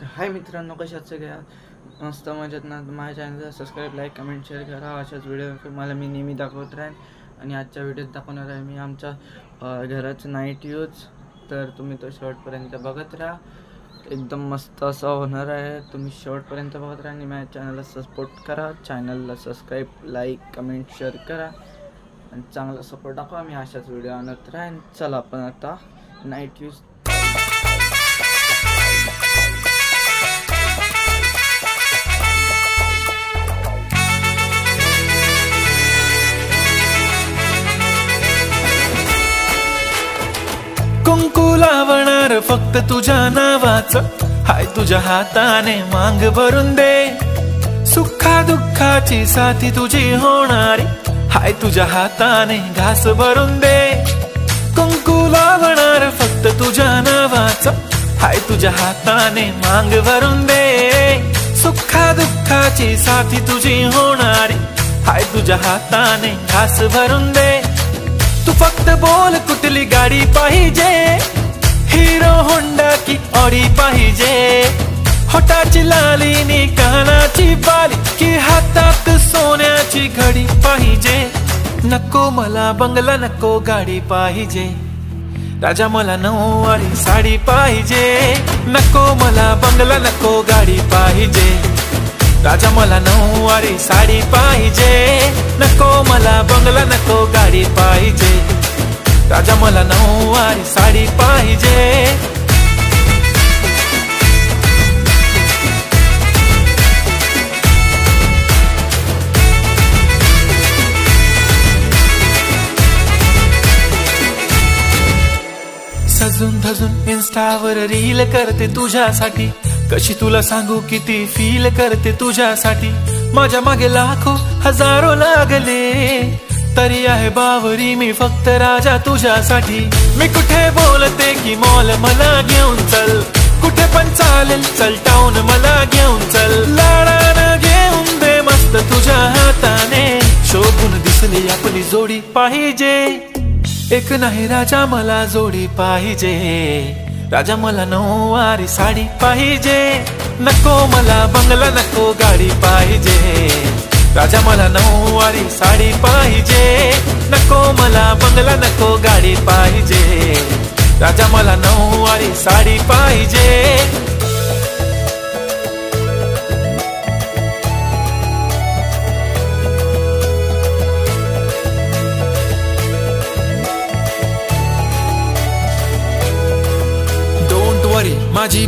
हाय मित्रांनो, कशा आहात सगळे? मस्त मजेत ना? माझ्या चॅनलला सबस्क्राईब, लाईक, कमेंट, शेअर करा. अशाच व्हिडिओ तुम्हाला मी नेहमी दाखवत राहीन. आणि आजच्या व्हिडिओत दाखवणार आहे मी आमच्या घराचं नाईट यूज. तर तुम्ही तो शेवटपर्यंत बघत राहा. एकदम मस्त असं होणार आहे. तुम्ही शेवटपर्यंत बघत राहा आणि माझ्या चॅनलला सपोर्ट करा. चॅनलला सबस्क्राईब, लाईक, कमेंट, शेअर करा आणि चांगला सपोर्ट दाखवा. मी अशाच व्हिडिओ आणत राहीन. चला आपण आता नाईट यूज कुंकू लावणार फक्त तुझ्या नावाचं, हाय तुझ्या हाताने मांग भरून दे. सुखा दुःखाची साथी तुझी होणारी, हाय तुझ्या हाताने घास भरून दे. कुंकू लावणार फक्त तुझ्या नावाचं, हाय तुझ्या हाताने मांग भरून दे. सुखा दुःखाची साथी तुझी होणारी, हाय तुझ्या हाताने घास भरून दे. तू फक्त बोल कुठली गाडी पाहिजे, हिरो होंडा की ऑडी पाहिजे. होटाची लाली नी कानाची बाली, की हातात सोन्याची घडी पाहिजे. नको मला बंगला, नको गाडी पाहिजे. राजा मला नऊवारी साडी पाहिजे. नको मला बंगला, नको गाडी पाहिजे. राजा मला नऊवारी साडी पाहिजे. नको मला बंगला, नको गाडी पाहिजे. राजा मला नऊवारी साडी पाहिजे. सजून धजून इन्स्टावर रील करते तुझ्यासाठी, कशी तुला सांगू किती फील करते तुझ्यासाठी. माझ्या मागे लाखो हजारो लागले, तरी आहे बावरी मी फक्त राजा तुझ्यासाठी. मी कुठे बोलते की मॉल मला घेऊन चल, कुठे पण चालेल चल टाऊन मला घेऊन चल. लाडानं घेऊन दे मस्त तुझ्या हाताने, शोभून दिसली आपली जोडी पाहिजे. एक नाही राजा मला जोडी पाहिजे. राजा मला नऊवारी साडी पाहिजे. नको मला बंगला, नको गाडी पाहिजे. राजा मला नऊवारी साडी पाहिजे. नको मला बंगला, नको गाडी पाहिजे. राजा मला नऊवारी साडी पाहिजे. माझी